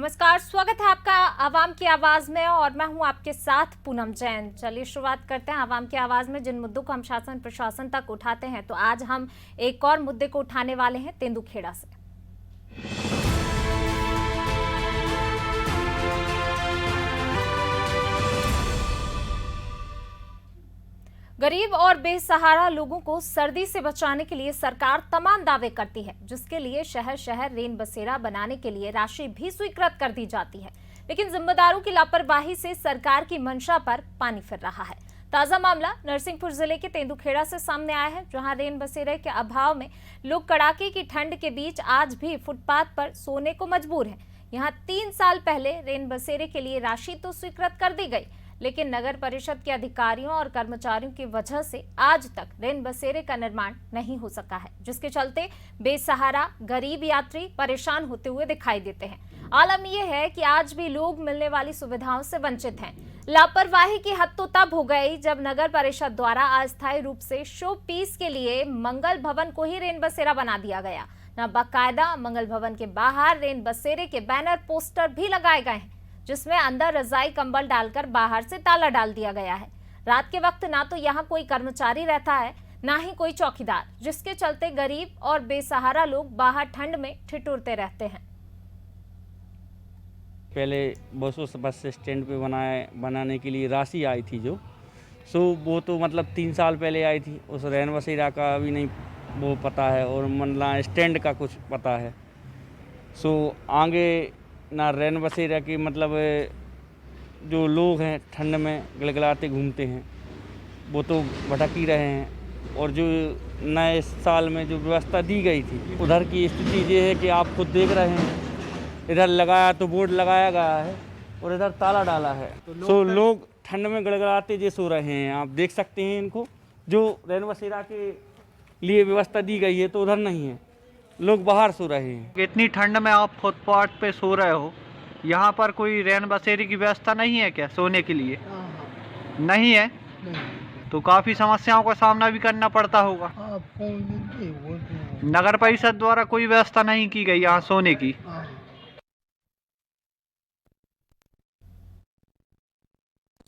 नमस्कार, स्वागत है आपका आवाम की आवाज में और मैं हूं आपके साथ पूनम जैन। चलिए शुरुआत करते हैं आवाम की आवाज में जिन मुद्दों को हम शासन प्रशासन तक उठाते हैं। तो आज हम एक और मुद्दे को उठाने वाले हैं तेंदुखेड़ा से। गरीब और बेसहारा लोगों को सर्दी से बचाने के लिए सरकार तमाम दावे करती है, जिसके लिए शहर शहर रेन बसेरा बनाने के लिए राशि भी स्वीकृत कर दी जाती है। लेकिन जिम्मेदारों की लापरवाही से सरकार की मंशा पर पानी फिर रहा है। ताजा मामला नरसिंहपुर जिले के तेंदुखेड़ा से सामने आया है, जहां रेन बसेरे के अभाव में लोग कड़ाके की ठंड के बीच आज भी फुटपाथ पर सोने को मजबूर हैं। यहाँ 3 साल पहले रेन बसेरे के लिए राशि तो स्वीकृत कर दी गई, लेकिन नगर परिषद के अधिकारियों और कर्मचारियों की वजह से आज तक रेन बसेरे का निर्माण नहीं हो सका है, जिसके चलते बेसहारा गरीब यात्री परेशान होते हुए दिखाई देते हैं। आलम यह है कि आज भी लोग मिलने वाली सुविधाओं से वंचित हैं। लापरवाही की हद तो तब हो गई जब नगर परिषद द्वारा अस्थायी रूप से शो पीस के लिए मंगल भवन को ही रेन बसेरा बना दिया गया। न बाकायदा मंगल भवन के बाहर रेन बसेरे के बैनर पोस्टर भी लगाए गए हैं, जिसमें अंदर रजाई कंबल डालकर बाहर से ताला डाल दिया गया है। रात के वक्त ना तो यहाँ कोई कर्मचारी रहता है, ना ही कोई चौकीदार, जिसके चलते गरीब और बेसहारा लोग बाहर ठंड में ठिठुरते रहते हैं। पहले बस स्टैंड पे बनाने के लिए राशि आई थी वो तो मतलब 3 साल पहले आई थी। उस रेन बसेरा का अभी नहीं वो पता है, और मतलब स्टैंड का कुछ पता है। आगे ना रेन बसेरा की मतलब जो लोग हैं ठंड में गलगलाते घूमते हैं, वो तो भटक ही रहे हैं। और जो नए साल में जो व्यवस्था दी गई थी, उधर की स्थिति ये है कि आप खुद देख रहे हैं, इधर लगाया तो बोर्ड लगाया गया है और इधर ताला डाला है। तो लोग ठंड में गड़गड़ाते जे सो रहे हैं। आप देख सकते हैं इनको, जो रेन बसेरा के लिए व्यवस्था दी गई है तो उधर नहीं है, लोग बाहर सो रहे हैं। इतनी ठंड में आप फुटपाथ पे सो रहे हो, यहाँ पर कोई रेन बसेरे की व्यवस्था नहीं है क्या सोने के लिए? नहीं है तो काफ़ी समस्याओं का सामना भी करना पड़ता होगा। नगर परिषद द्वारा कोई व्यवस्था नहीं की गई यहाँ सोने की।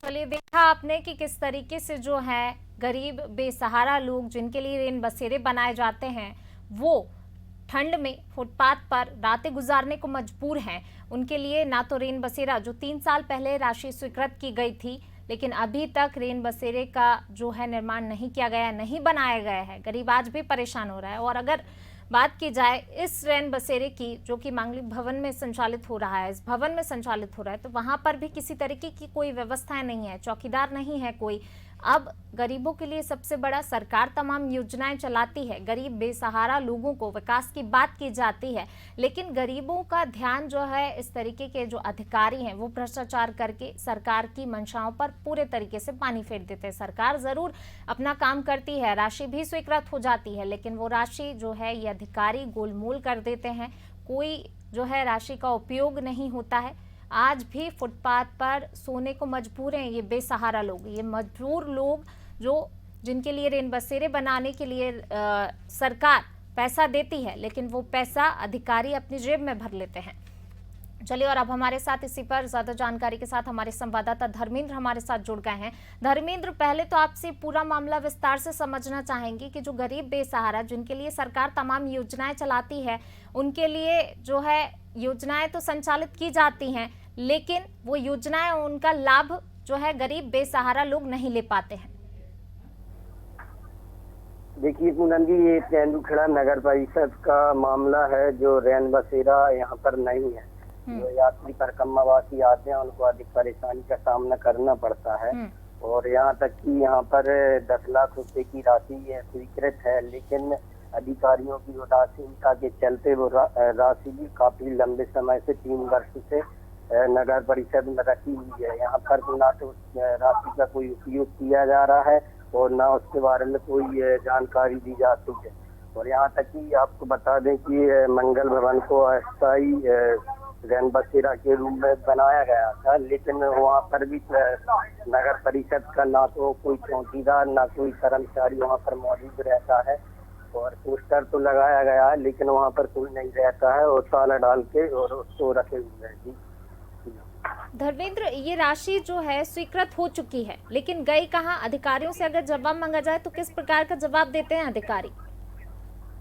चलिए, देखा आपने कि किस तरीके से जो है गरीब बेसहारा लोग जिनके लिए रेन बसेरे बनाए जाते हैं, वो ठंड में फुटपाथ पर रातें गुजारने को मजबूर हैं। उनके लिए ना तो रेन बसेरा, जो 3 साल पहले राशि स्वीकृत की गई थी, लेकिन अभी तक रेन बसेरे का जो है निर्माण नहीं किया गया, नहीं बनाया गया है। गरीब आज भी परेशान हो रहा है। और अगर बात की जाए इस रेन बसेरे की, जो कि मांगलिक भवन में संचालित हो रहा है, इस भवन में संचालित हो रहा है, तो वहां पर भी किसी तरीके की कोई व्यवस्थाएं नहीं है, चौकीदार नहीं है कोई। अब गरीबों के लिए सबसे बड़ा सरकार तमाम योजनाएं चलाती है, गरीब बेसहारा लोगों को विकास की बात की जाती है, लेकिन गरीबों का ध्यान जो है इस तरीके के जो अधिकारी हैं वो भ्रष्टाचार करके सरकार की मंशाओं पर पूरे तरीके से पानी फेर देते हैं। सरकार जरूर अपना काम करती है, राशि भी स्वीकृत हो जाती है, लेकिन वो राशि जो है ये अधिकारी गोलमोल कर देते हैं। कोई जो है राशि का उपयोग नहीं होता है। आज भी फुटपाथ पर सोने को मजबूर हैं ये बेसहारा लोग, ये मजबूर लोग जो जिनके लिए रेन बसेरे बनाने के लिए सरकार पैसा देती है, लेकिन वो पैसा अधिकारी अपनी जेब में भर लेते हैं। चलिए, और अब हमारे साथ इसी पर ज्यादा जानकारी के साथ हमारे संवाददाता धर्मेंद्र हमारे साथ जुड़ गए हैं। धर्मेंद्र, पहले तो आपसे पूरा मामला विस्तार से समझना चाहेंगे कि जो गरीब बेसहारा जिनके लिए सरकार तमाम योजनाएं चलाती है, उनके लिए जो है योजनाएं तो संचालित की जाती हैं, लेकिन वो योजनाएं, उनका लाभ जो है गरीब बेसहारा लोग नहीं ले पाते हैं। देखिए पूनम जी, ये तेंदुखेड़ा नगर परिषद का मामला है। जो रेन बसेरा यहाँ पर नहीं है, जो यात्री परिक्रमावासी आते हैं उनको अधिक परेशानी का सामना करना पड़ता है। और यहाँ तक कि यहाँ पर 10 लाख रुपए की राशि स्वीकृत है, लेकिन अधिकारियों की उदासीनता के चलते वो राशि भी काफी लंबे समय से 3 वर्ष से नगर परिषद में रखी हुई है। यहाँ पर ना तो राशि का कोई उपयोग किया जा रहा है और ना उसके बारे में कोई जानकारी दी जाती है। और यहाँ तक कि आपको बता दें कि मंगल भवन को अस्थायी रेन बसेरा के रूप में बनाया गया था, लेकिन वहाँ पर भी नगर परिषद का ना तो कोई चौकीदार ना कोई कर्मचारी वहाँ पर मौजूद रहता है। और पोस्टर तो लगाया गया है लेकिन वहाँ पर कोई नहीं रहता है और ताला डाल के और उसको रखे हुए हैं। जी धर्मेंद्र, ये राशि जो है स्वीकृत हो चुकी है, लेकिन गई कहाँ? अधिकारियों से अगर जवाब मांगा जाए तो किस प्रकार का जवाब देते हैं अधिकारी?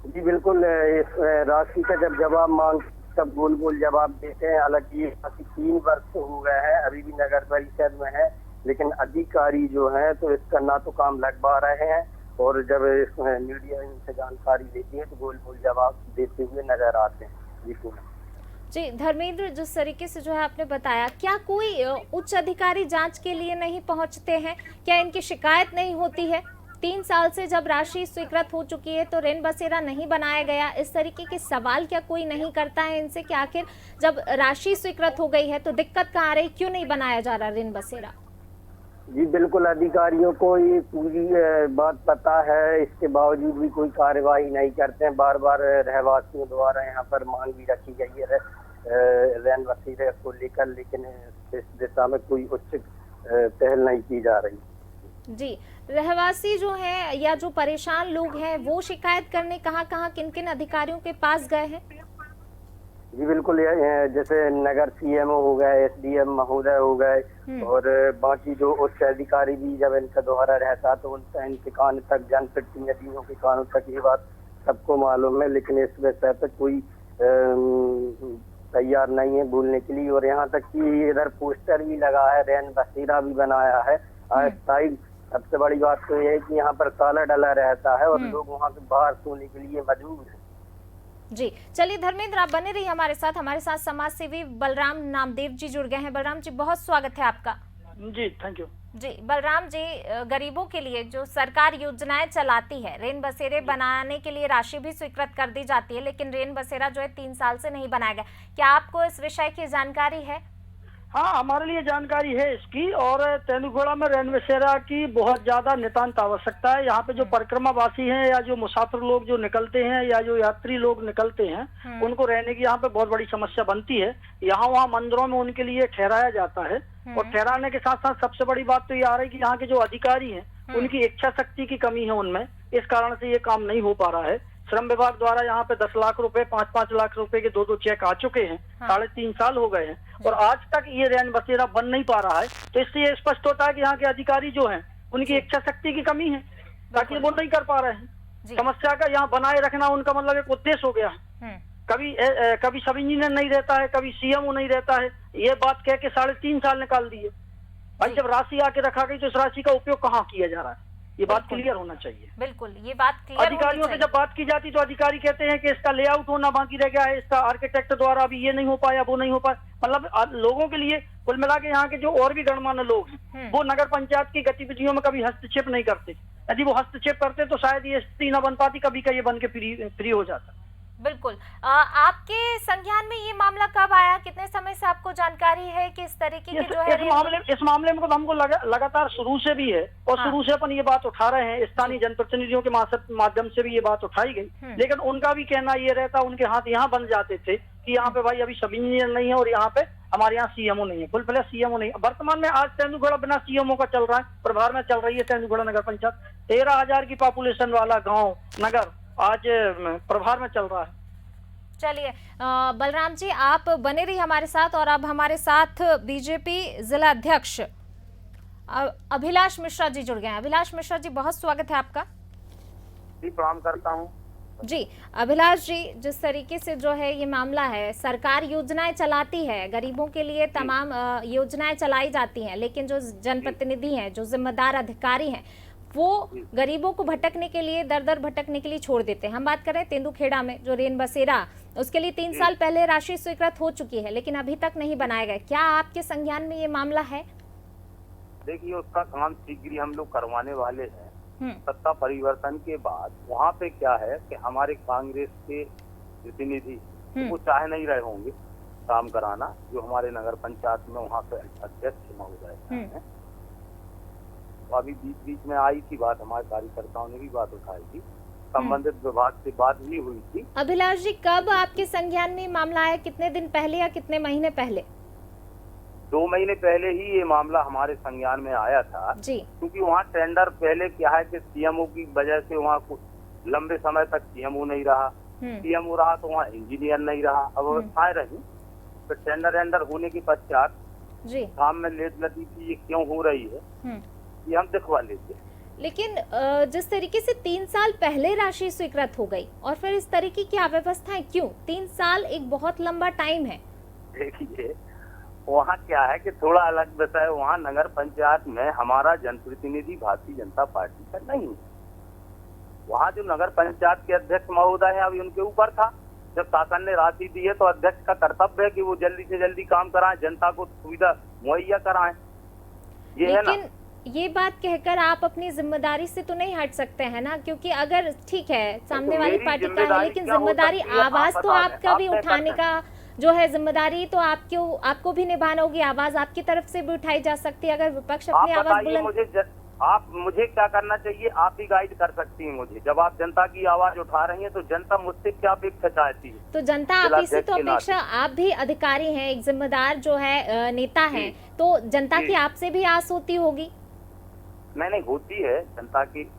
जी बिल्कुल, इस राशि का जब जवाब मांग तब गोल गोल जवाब देते हैं। हालांकि ये राशि 3 वर्ष हो गए हैं, अभी भी नगर परिषद में है, लेकिन अधिकारी जो है तो इसका ना तो काम लगवा रहे हैं और जब इसमें मीडिया इनसे जानकारी लेती है तो गोल गोल जवाब देते हुए नजर आते हैं। जी पूनम जी धर्मेंद्र, जिस तरीके से जो है आपने बताया, क्या कोई उच्च अधिकारी जांच के लिए नहीं पहुंचते हैं? क्या इनकी शिकायत नहीं होती है? 3 साल से जब राशि स्वीकृत हो चुकी है तो रेन बसेरा नहीं बनाया गया, इस तरीके के सवाल क्या कोई नहीं करता है इनसे कि आखिर जब राशि स्वीकृत हो गई है तो दिक्कत कहाँ आ रही, क्यों नहीं बनाया जा रहा रेन बसेरा? जी बिल्कुल, अधिकारियों को ये पूरी बात पता है, इसके बावजूद भी कोई कार्रवाई नहीं करते हैं। बार बार रहवासियों द्वारा यहाँ पर मांग भी रखी गई है रैन बसेरे को लेकर, लेकिन इस दिशा में कोई उचित पहल नहीं की जा रही। जी, रहवासी जो है या जो परेशान लोग हैं वो शिकायत करने कहाँ किन किन अधिकारियों के पास गए हैं? जी बिल्कुल, जैसे नगर सीएमओ हो गए, एसडीएम महोदय हो गए और बाकी जो उच्च अधिकारी भी जब इनका दोहरा रहता तो इनके कान तक, जनप्रतिनिधियों के कानों तक ये बात सबको मालूम है, लेकिन इस विषय पर कोई तैयार नहीं है बोलने के लिए। और यहाँ तक कि इधर पोस्टर भी लगा है, रैन बसेरा भी बनाया है अस्थायी। सबसे बड़ी बात तो ये है कि यहाँ पर ताला डला रहता है और लोग वहाँ के बाहर सोने के लिए मजबूर हैं। जी चलिए धर्मेंद्र, आप बने रहिए हमारे साथ समाज सेवी बलराम नामदेव जी जुड़ गए हैं। बलराम जी, बहुत स्वागत है आपका। जी थैंक यू। जी बलराम जी, गरीबों के लिए जो सरकार योजनाएं चलाती है, रेन बसेरे बनाने के लिए राशि भी स्वीकृत कर दी जाती है, लेकिन रेन बसेरा जो है 3 साल से नहीं बनाया गया, क्या आपको इस विषय की जानकारी है? हाँ, हमारे लिए जानकारी है इसकी, और तेंदुखेड़ा में रेन बसेरा की बहुत ज्यादा नितांत आवश्यकता है। यहाँ पे जो परिक्रमावासी हैं या जो मुसाफिर लोग जो निकलते हैं या जो यात्री लोग निकलते हैं, उनको रहने की यहाँ पे बहुत बड़ी समस्या बनती है। यहाँ वहाँ मंदिरों में उनके लिए ठहराया जाता है, और ठहराने के साथ साथ सबसे बड़ी बात तो ये आ रही है कि यहाँ के जो अधिकारी हैं उनकी इच्छा शक्ति की कमी है उनमें, इस कारण से ये काम नहीं हो पा रहा है। श्रम विभाग द्वारा यहाँ पे 10 लाख रुपए, 5-5 लाख रुपए के 2-2 चेक आ चुके हैं। 3.5 साल हो गए हैं और आज तक ये रैन बसेरा बन नहीं पा रहा है। तो इससे ये स्पष्ट होता है कि यहाँ के अधिकारी जो हैं उनकी इच्छा शक्ति की कमी है, ताकि वो नहीं कर पा रहे हैं। समस्या का यहाँ बनाए रखना उनका मतलब एक उद्देश्य हो गया है। कभी सब इंजीनियर नहीं रहता है, कभी सीएमओ नहीं रहता है, ये बात कह के 3.5 साल निकाल दिए। भाई जब राशि आके रखा गई तो इस राशि का उपयोग कहाँ किया जा रहा है, ये बात क्लियर होना चाहिए। बिल्कुल, ये बात क्लियर। अधिकारियों से जब बात की जाती तो अधिकारी कहते हैं कि इसका लेआउट होना बाकी रह गया है, इसका आर्किटेक्ट द्वारा अभी ये नहीं हो पाया, वो नहीं हो पाया। मतलब लोगों के लिए कुल मिला के यहाँ के जो और भी गणमान्य लोग हैं वो नगर पंचायत की गतिविधियों में कभी हस्तक्षेप नहीं करते। यदि वो हस्तक्षेप करते तो शायद ये स्थिति न बन पाती, कभी का ये बन के फ्री हो जाता। बिल्कुल। आपके संज्ञान में ये मामला कब आया, कितने समय से आपको जानकारी है कि इस तरीके के जो है इस मामले में तो हमको लगातार शुरू से भी है, और शुरू से अपन ये बात उठा रहे हैं। स्थानीय जनप्रतिनिधियों के माध्यम से भी ये बात उठाई गई, लेकिन उनका भी कहना ये रहता, उनके हाथ यहाँ बन जाते थे कि यहाँ पे भाई अभी सब इंजीनियर नहीं है और यहाँ पे हमारे यहाँ सीएमओ नहीं है, फुल फ्लैश सीएमओ नहीं है। वर्तमान में आज तेंदुखेड़ा बिना सीएमओ का चल रहा है, प्रभार में चल रही है तेंदुखेड़ा नगर पंचायत। 13,000 की पॉपुलेशन वाला गाँव नगर आज प्रभार में चल रहा है। चलिए बलराम जी, आप बने रहिए हमारे साथ, और अब हमारे साथ बीजेपी जिला अध्यक्ष अभिलाष मिश्रा जी जुड़ गए हैं। अभिलाष मिश्रा जी, बहुत स्वागत है आपका। जी प्रणाम करता हूँ। जी अभिलाष जी, जिस तरीके से जो है ये मामला है, सरकार योजनाएं चलाती है, गरीबों के लिए तमाम योजनाएं चलाई जाती हैं, लेकिन जो जनप्रतिनिधि हैं, जो जिम्मेदार अधिकारी हैं, वो गरीबों को भटकने के लिए, दर दर भटकने के लिए छोड़ देते हैं। हम बात कर रहे हैं तेंदुखेड़ा में जो रेन बसेरा, उसके लिए 3 साल पहले राशि स्वीकृत हो चुकी है, लेकिन अभी तक नहीं बनाया गया। क्या आपके संज्ञान में ये मामला है? देखिए, उसका काम शीघ्र ही हम लोग करवाने वाले हैं। सत्ता परिवर्तन के बाद वहाँ पे क्या है कि हमारे कांग्रेस के प्रतिनिधि वो चाहे नहीं रहे होंगे काम कराना, जो हमारे नगर पंचायत में वहाँ पे अध्यक्ष महोदय हैं। तो अभी बीच में आई थी बात, हमारे कार्यकर्ताओं ने भी बात उठाई थी, संबंधित विभाग से बात भी हुई थी। अभिलाष जी, कब आपके संज्ञान में मामला आया, कितने दिन पहले या कितने महीने पहले? 2 महीने पहले ही ये मामला हमारे संज्ञान में आया था जी। क्योंकि वहाँ टेंडर पहले क्या है कि सीएमओ की वजह से वहाँ लंबे समय तक सीएमओ नहीं रहा, सीएमओ रहा तो वहाँ इंजीनियर नहीं रहा। अब व्यवस्थाएं रही तो टेंडर होने के पश्चात काम में लेट लगी थी, ये क्यों हो रही है ये हम दिखवा लेते हैं। लेकिन जिस तरीके से 3 साल पहले राशि स्वीकृत हो गई और फिर इस तरीके की अव्यवस्थाएं क्यों? 3 साल एक बहुत लंबा टाइम है। देखिए वहाँ क्या है कि थोड़ा अलग विषय है। वहाँ नगर पंचायत में हमारा जनप्रतिनिधि भारतीय जनता पार्टी का नहीं है। वहाँ जो नगर पंचायत के अध्यक्ष महोदय है अभी उनके ऊपर था। जब शासन ने राशि दी है तो अध्यक्ष का कर्तव्य है कि वो जल्दी से जल्दी काम कराएं, जनता को सुविधा मुहैया कराएं। ये है ना। ये बात कहकर आप अपनी जिम्मेदारी से तो नहीं हट सकते हैं ना, क्योंकि अगर ठीक है सामने वाली पार्टी का है, लेकिन जिम्मेदारी आवाज तो आपका भी उठाने का जो है जिम्मेदारी तो आपको भी निभाना होगी। आवाज आपकी तरफ से भी उठाई जा सकती है। अगर विपक्ष अपनी आवाज बुलंद, आप मुझे क्या करना चाहिए? आप ही गाइड कर सकती हैं मुझे। जब आप जनता की आवाज उठा रही हैं तो जनता मुझसे क्या अपेक्षा चाहती है? तो जनता आप ही से तो अपेक्षा, आप भी अधिकारी हैं, एक जिम्मेदार जो है नेता हैं, तो जनता की आपसे भी आस होती होगी। नहीं होती है जनता की,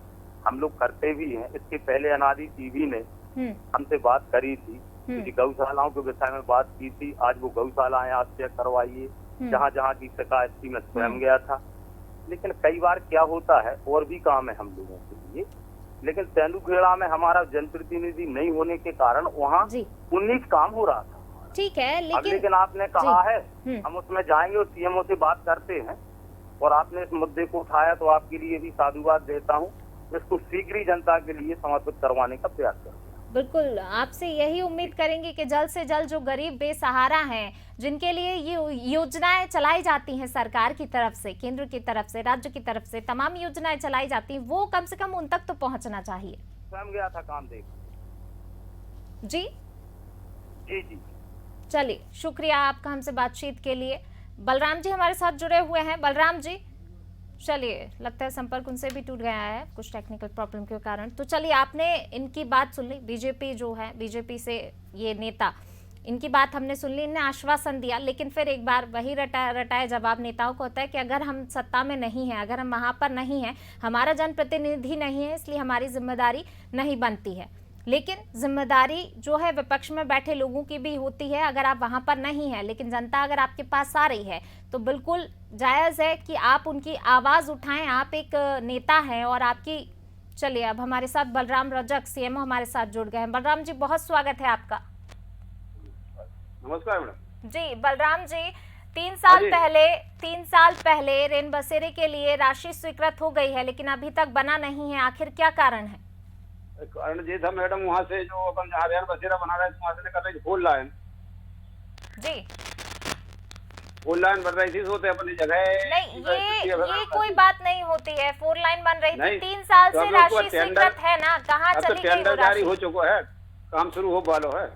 हम लोग करते भी हैं। इसके पहले अनादि टीवी ने हमसे बात करी थी, गौशालाओं के विषय में बात की थी। आज वो गौशालाएं आप चेक करवाइए, जहाँ जहाँ की शिकायत थी मैं स्वयं गया था। लेकिन कई बार क्या होता है, और भी काम है हम लोगों के लिए, लेकिन तेंदुखेड़ा में हमारा जनप्रतिनिधि नहीं होने के कारण वहाँ 19 काम हो रहा था। ठीक है, लेकिन आपने कहा है हम उसमें जाएंगे और सीएमओ से बात करते हैं, और आपने इस मुद्दे को उठाया तो आपके लिए भी साधुवाद देता हूँ। इसको शीघ्र ही जनता के लिए समर्पित करवाने का प्रयास करूँ। बिल्कुल, आपसे यही उम्मीद करेंगे कि जल्द से जल्द जो गरीब बेसहारा हैं, जिनके लिए ये योजनाएं चलाई जाती हैं सरकार की तरफ से, केंद्र की तरफ से, राज्य की तरफ से, तमाम योजनाएं चलाई जाती हैं, वो कम से कम उन तक तो पहुंचना चाहिए। स्वयं गया था काम देख। जी जी जी, चलिए, शुक्रिया आपका हमसे बातचीत के लिए। बलराम जी हमारे साथ जुड़े हुए हैं। बलराम जी, चलिए, लगता है संपर्क उनसे भी टूट गया है कुछ टेक्निकल प्रॉब्लम के कारण। तो चलिए, आपने इनकी बात सुन ली। बीजेपी जो है, बीजेपी से ये नेता, इनकी बात हमने सुन ली, इन्हें आश्वासन दिया, लेकिन फिर एक बार वही रटाए जवाब नेताओं को होता है कि अगर हम सत्ता में नहीं हैं, अगर हम वहाँ पर नहीं हैं, हमारा जनप्रतिनिधि नहीं है, इसलिए हमारी जिम्मेदारी नहीं बनती है। लेकिन जिम्मेदारी जो है विपक्ष में बैठे लोगों की भी होती है। अगर आप वहां पर नहीं है, लेकिन जनता अगर आपके पास आ रही है, तो बिल्कुल जायज़ है कि आप उनकी आवाज़ उठाएं। आप एक नेता हैं और आपकी, चलिए, अब हमारे साथ बलराम रजक सीएमओ हमारे साथ जुड़ गए हैं। बलराम जी, बहुत स्वागत है आपका। नमस्कार मैडम जी। बलराम जी, 3 साल पहले रेन बसेरे के लिए राशि स्वीकृत हो गई है, लेकिन अभी तक बना नहीं है, आखिर क्या कारण है? कारण ये था मैडम, वहाँ से जो अपन जहाँ रेन बसेरा बना रहे थे वहाँ से कर रही थी 4 लाइन जी, 4 लाइन बन रही थी, सोते अपनी जगह नहीं, ये कोई बात नहीं होती है। 4 लाइन बन रही थी, 3 साल तो से राशि स्वीकृत है ना, कहाँ चली गई? टेंडर जारी हो चुका है, काम शुरू हो वाला है।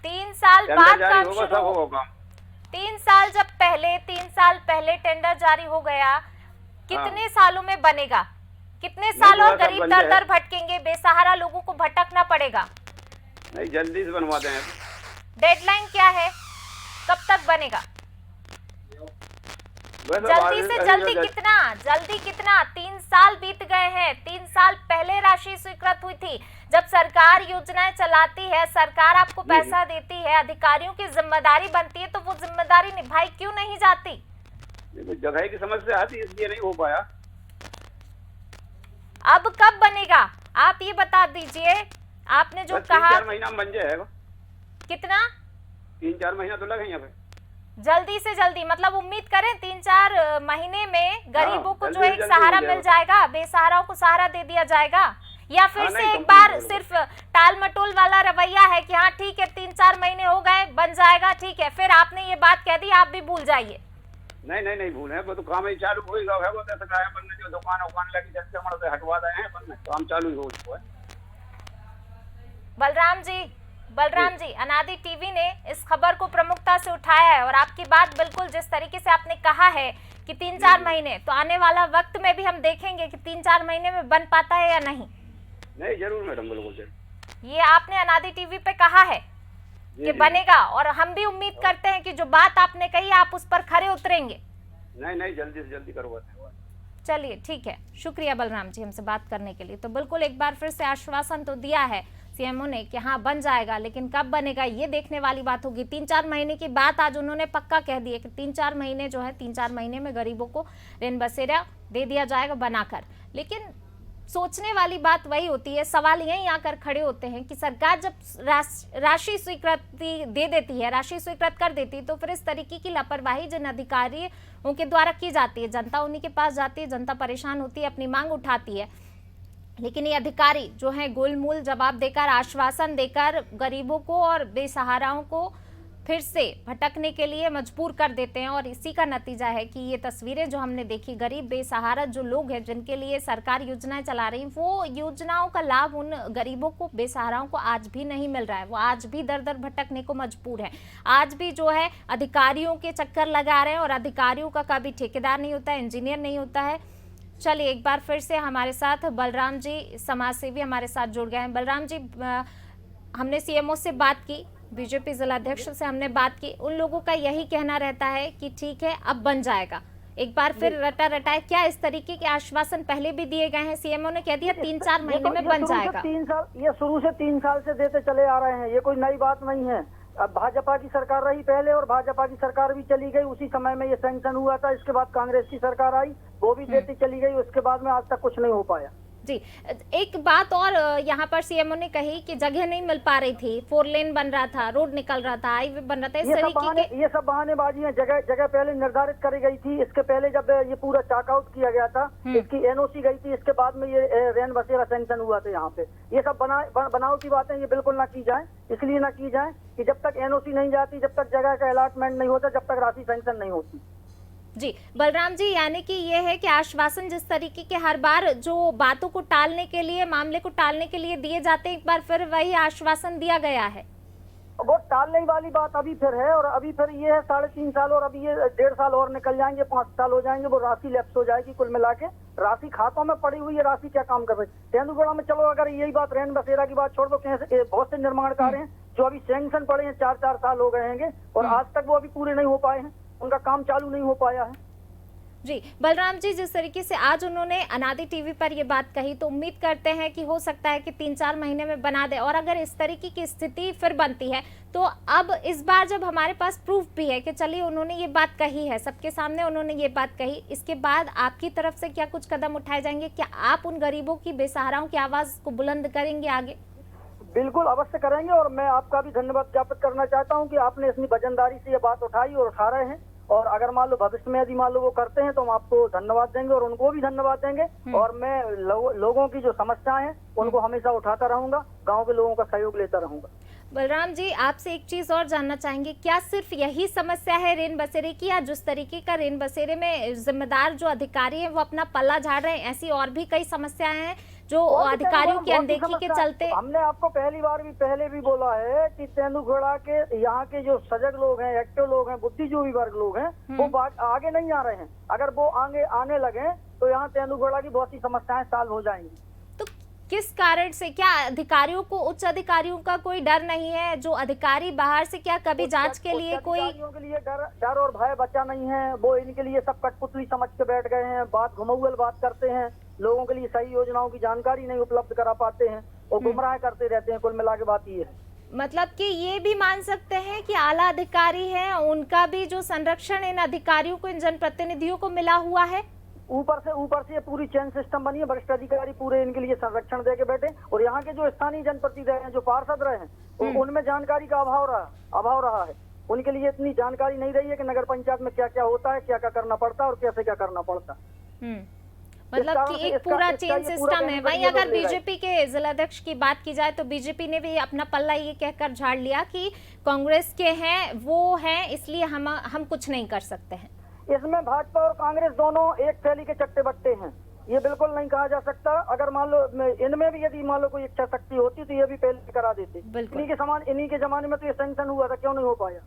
3 साल बाद काम शुरू होगा। 3 साल जब पहले 3 साल पहले टेंडर जारी हो गया, कितने सालों में बनेगा? कितने साल और गरीब दर दर भटकेंगे, बेसहारा लोगों को भटकना पड़ेगा? नहीं, जल्दी से बनवा दें। डेडलाइन क्या है, कब तक बनेगा? जल्दी से जल्दी कितना? जल्दी कितना? 3 साल बीत गए हैं। 3 साल पहले राशि स्वीकृत हुई थी। जब सरकार योजनाएं चलाती है, सरकार आपको पैसा देती है, अधिकारियों की जिम्मेदारी बनती है, तो वो जिम्मेदारी निभाई क्यों नहीं जाती? जगह की समस्या आती है, इसलिए नहीं हो पाया। अब कब बनेगा, आप ये बता दीजिए। आपने जो कहा 3-4 महीना में बन जाएगा। कितना? 3-4 महीना तो लगे यहाँ पे। जल्दी से जल्दी मतलब उम्मीद करें 3-4 महीने में गरीबों को जो एक सहारा मिल जाएगा, बेसहाराओं को सहारा दे दिया जाएगा? या फिर से एक बार सिर्फ टाल मटोल वाला रवैया है कि हाँ ठीक है 3-4 महीने हो गए, बन जाएगा, ठीक है, फिर आपने ये बात कह दी, आप भी भूल जाइए? नहीं भूल है, वो तो काम ही चालू होगा। वो तो सकाया बनने जो दुकान लगी जैसे हमारे हटवा रहे हैं, बनने काम चालू ही हो चुका है। बलराम जी, अनादि टीवी ने इस खबर को प्रमुखता से उठाया है और आपकी बात बिल्कुल जिस तरीके से आपने कहा है कि 3-4 महीने, तो आने वाला वक्त में भी हम देखेंगे कि 3-4 महीने में बन पाता है या नहीं। नहीं, जरूर मैडम, बिल्कुल। ये आपने अनादि टीवी पे कहा है कि बनेगा, और हम भी उम्मीद करते हैं कि जो बात आपने कही आप उस पर खरे उतरेंगे। नहीं, जल्दी से जल्दी करवाते हैं। चलिए ठीक है, शुक्रिया बलराम जी हमसे बात करने के लिए। तो बिल्कुल एक बार फिर से आश्वासन तो दिया है सीएमओ ने कि हाँ बन जाएगा, लेकिन कब बनेगा ये देखने वाली बात होगी। 3-4 महीने की बात आज उन्होंने पक्का कह दी है कि 3-4 महीने जो है 3-4 महीने में गरीबों को रेन बसेरा दे दिया जाएगा बनाकर। लेकिन सोचने वाली बात वही होती है, सवाल यही आकर खड़े होते हैं कि सरकार जब राशि स्वीकृति दे देती है, राशि स्वीकृत कर देती है, तो फिर इस तरीके की लापरवाही जिन अधिकारियों के द्वारा की जाती है, जनता उन्हीं के पास जाती है, जनता परेशान होती है, अपनी मांग उठाती है, लेकिन ये अधिकारी जो है गोलमोल जवाब देकर, आश्वासन देकर गरीबों को और बेसहाराओं को फिर से भटकने के लिए मजबूर कर देते हैं। और इसी का नतीजा है कि ये तस्वीरें जो हमने देखी, गरीब बेसहारा जो लोग हैं जिनके लिए सरकार योजनाएं चला रही, वो योजनाओं का लाभ उन गरीबों को, बेसहाराओं को आज भी नहीं मिल रहा है। वो आज भी दर दर भटकने को मजबूर है, आज भी जो है अधिकारियों के चक्कर लगा रहे हैं, और अधिकारियों का कभी ठेकेदार नहीं होता है, इंजीनियर नहीं होता है। चलिए एक बार फिर से हमारे साथ बलराम जी समाजसेवी हमारे साथ जुड़ गए हैं। बलराम जी, हमने सीएमओ से बात की, बीजेपी जिलाध्यक्ष से हमने बात की, उन लोगों का यही कहना रहता है कि ठीक है अब बन जाएगा। एक बार फिर रटा रटाए क्या इस तरीके के आश्वासन पहले भी दिए गए हैं? सीएमओ ने कह दिया 3-4 महीने में बन जाएगा। 3 साल, ये शुरू से 3 साल से देते चले आ रहे हैं, ये कोई नई बात नहीं है। अब भाजपा की सरकार रही पहले, और भाजपा की सरकार भी चली गई, उसी समय में ये सैंक्शन हुआ था। इसके बाद कांग्रेस की सरकार आई, वो भी देती चली गई, उसके बाद में आज तक कुछ नहीं हो पाया। जी, एक बात और यहाँ पर सीएमओ ने कही कि जगह नहीं मिल पा रही थी, 4 लेन बन रहा था, रोड निकल रहा था, हाईवे बन रहा था, इस तरीके के ये सब बहानेबाजी है। जगह पहले निर्धारित करी गई थी, इसके पहले जब ये पूरा चॉकआउट किया गया था, इसकी एनओसी गई थी, इसके बाद में ये रेन बसेरा सैंक्शन हुआ था यहाँ पे। ये सब बनावटी बातें ये बिल्कुल ना की जाए, इसलिए ना की जाए कि जब तक एनओसी नहीं जाती, जब तक जगह का अलॉटमेंट नहीं होता, जब तक राशि सैंक्शन नहीं होती। जी बलराम जी, यानी कि ये है कि आश्वासन जिस तरीके के हर बार जो बातों को टालने के लिए, मामले को टालने के लिए दिए जाते हैं, एक बार फिर वही आश्वासन दिया गया है। वो टालने वाली बात अभी फिर है, और अभी फिर ये है 3.5 साल, और अभी ये 1.5 साल और निकल जाएंगे, 5 साल हो जाएंगे, वो राशि लैप्स हो जाएगी। कुल मिला के राशि खातों में पड़ी हुई है, राशि क्या काम कर रही है तेंदुगढ़ा में। चलो अगर यही बात रेन बसेरा की बात छोड़ दो, कैसे बहुत से निर्माण कार्य हैं जो अभी सैंक्शन पड़े हैं, 4-4 साल हो गए हैं, और आज तक वो अभी पूरे नहीं हो पाए हैं, उनका काम चालू नहीं हो पाया है। जी बलराम जी, जिस तरीके से आज उन्होंने अनादि टीवी पर ये बात कही, तो उम्मीद करते हैं कि हो सकता है कि 3-4 महीने में बना दे। और अगर इस तरीके की स्थिति फिर बनती है, तो अब इस बार जब हमारे पास प्रूफ भी है कि चलिए उन्होंने ये बात कही है, सबके सामने उन्होंने ये बात कही, इसके बाद आपकी तरफ से क्या कुछ कदम उठाए जाएंगे? क्या आप उन गरीबों की, बेसहाराओं की आवाज को बुलंद करेंगे आगे? बिल्कुल अवश्य करेंगे, और मैं आपका भी धन्यवाद ज्ञापित करना चाहता हूं कि आपने इतनी वजनदारी से ये बात उठाई और उठा रहे हैं। और अगर मान लो भविष्य में यदि मान लो वो करते हैं, तो हम आपको धन्यवाद देंगे और उनको भी धन्यवाद देंगे। और मैं लोगों की जो समस्याएं हैं उनको हमेशा उठाता रहूंगा, गांव के लोगों का सहयोग लेता रहूंगा। बलराम जी, आपसे एक चीज और जानना चाहेंगे, क्या सिर्फ यही समस्या है रेन बसेरे की, या जिस तरीके का रेन बसेरे में जिम्मेदार जो अधिकारी हैं वो अपना पल्ला झाड़ रहे हैं, ऐसी और भी कई समस्याएं हैं जो अधिकारियों की अनदेखी के चलते? हमने आपको पहले भी बोला है कि तेंदुगढ़ा के यहाँ के जो सजग लोग हैं, एक्टिव लोग हैं, बुद्धिजीवी वर्ग लोग हैं, वो आगे नहीं आ रहे हैं। अगर वो आगे आने लगे तो यहाँ तेंदुगढ़ा की बहुत सी समस्याएं सॉल्व हो जाएंगी। तो किस कारण से? क्या अधिकारियों को, उच्च अधिकारियों का कोई डर नहीं है? जो अधिकारी बाहर से क्या कभी जांच के लिए कोई अधिकारियों के लिए डर और भय बचा नहीं है। वो इनके लिए सब कठपुतली समझ के बैठ गए हैं, बात घुमौल बात करते हैं, लोगों के लिए सही योजनाओं की जानकारी नहीं उपलब्ध करा पाते हैं और गुमराह करते रहते हैं। कुल मिला के बात ये है, मतलब कि ये भी मान सकते हैं कि आला अधिकारी हैं, उनका भी जो संरक्षण इन अधिकारियों को, इन जनप्रतिनिधियों को मिला हुआ है। ऊपर से ये पूरी चेन सिस्टम बनी है, वरिष्ठ अधिकारी पूरे इनके लिए संरक्षण दे के बैठे। और यहाँ के जो स्थानीय जनप्रतिनिधि रहे हैं, जो पार्षद रहे हैं, उनमें जानकारी का अभाव रहा है। उनके लिए इतनी जानकारी नहीं रही है कि नगर पंचायत में क्या क्या होता है, क्या क्या करना पड़ता है और कैसे क्या करना पड़ता है। मतलब कि एक पूरा चेन सिस्टम है। वहीं अगर बीजेपी के जिलाध्यक्ष की बात की जाए तो बीजेपी ने भी अपना पल्ला ये कहकर झाड़ लिया कि कांग्रेस के हैं, वो हैं, इसलिए हम कुछ नहीं कर सकते हैं। इसमें भाजपा और कांग्रेस दोनों एक थैली के चट्टे बट्टे हैं, ये बिल्कुल नहीं कहा जा सकता। अगर मान लो इनमें भी यदि मान लो कोई इच्छा शक्ति होती तो ये भी पहले करा देते। इन्हीं के जमाने में तो ये सैंक्शन हुआ था, क्यों नहीं हो पाया?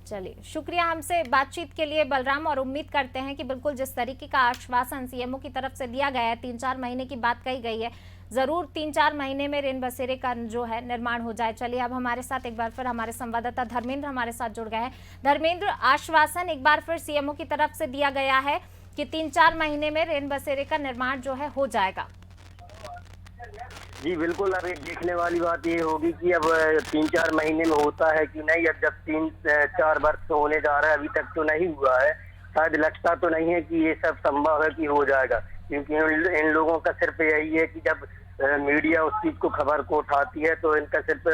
चलिए, शुक्रिया हमसे बातचीत के लिए बलराम, और उम्मीद करते हैं कि बिल्कुल जिस तरीके का आश्वासन सीएमओ की तरफ से दिया गया है, 3-4 महीने की बात कही गई है, जरूर 3-4 महीने में रेन बसेरे का जो है निर्माण हो जाए। चलिए, अब हमारे साथ एक बार फिर हमारे संवाददाता धर्मेंद्र हमारे साथ जुड़ गए हैं। धर्मेंद्र, आश्वासन एक बार फिर सीएमओ की तरफ से दिया गया है कि 3-4 महीने में रेन बसेरे का निर्माण जो है हो जाएगा? जी बिल्कुल, अब एक देखने वाली बात ये होगी कि अब 3-4 महीने में होता है कि नहीं। अब जब 3-4 वर्ष तो होने जा रहा है, अभी तक तो नहीं हुआ है। शायद लगता तो नहीं है कि ये सब संभव है कि हो जाएगा, क्योंकि इन लोगों का सिर्फ यही है कि जब मीडिया उस चीज को खबर को उठाती है तो इनका सिर्फ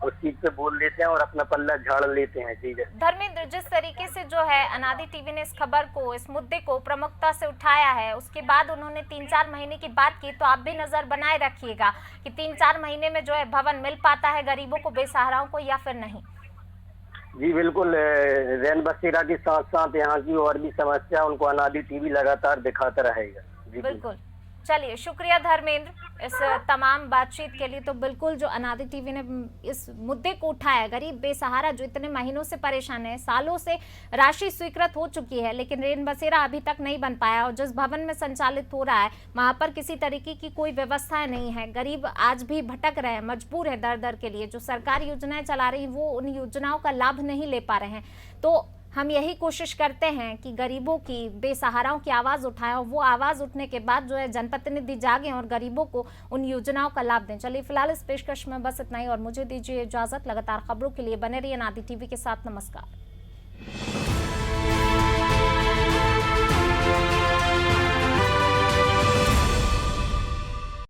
उस चीज पे बोल देते हैं और अपना पल्ला झाड़ लेते हैं। चीजें धर्मेंद्र, जिस तरीके से जो है अनादि टीवी ने इस खबर को, इस मुद्दे को प्रमुखता से उठाया है, उसके बाद उन्होंने 3-4 महीने की बात की, तो आप भी नजर बनाए रखिएगा कि 3-4 महीने में जो है भवन मिल पाता है गरीबों को, बेसहाराओं को, या फिर नहीं। जी बिल्कुल, रैन बसेरा के साथ साथ यहाँ की और भी समस्या उनको अनादि टीवी लगातार दिखाता रहेगा। जी बिल्कुल। चलिए, शुक्रिया धर्मेंद्र इस तमाम बातचीत के लिए। तो बिल्कुल जो अनादि टीवी ने इस मुद्दे को उठाया, गरीब बेसहारा जो इतने महीनों से परेशान है, सालों से राशि स्वीकृत हो चुकी है लेकिन रेन बसेरा अभी तक नहीं बन पाया, और जिस भवन में संचालित हो रहा है वहां पर किसी तरीके की कोई व्यवस्था नहीं है। गरीब आज भी भटक रहे हैं, मजबूर है दर दर के लिए। जो सरकार योजनाएं चला रही वो उन योजनाओं का लाभ नहीं ले पा रहे हैं। तो हम यही कोशिश करते हैं कि गरीबों की, बेसहाराओं की आवाज़ उठाएं, और वो आवाज़ उठने के बाद जो है जनप्रतिनिधि जागें और गरीबों को उन योजनाओं का लाभ दें। चलिए फिलहाल इस पेशकश में बस इतना ही, और मुझे दीजिए इजाज़त। लगातार खबरों के लिए बने रहिए अनादि टीवी के साथ। नमस्कार।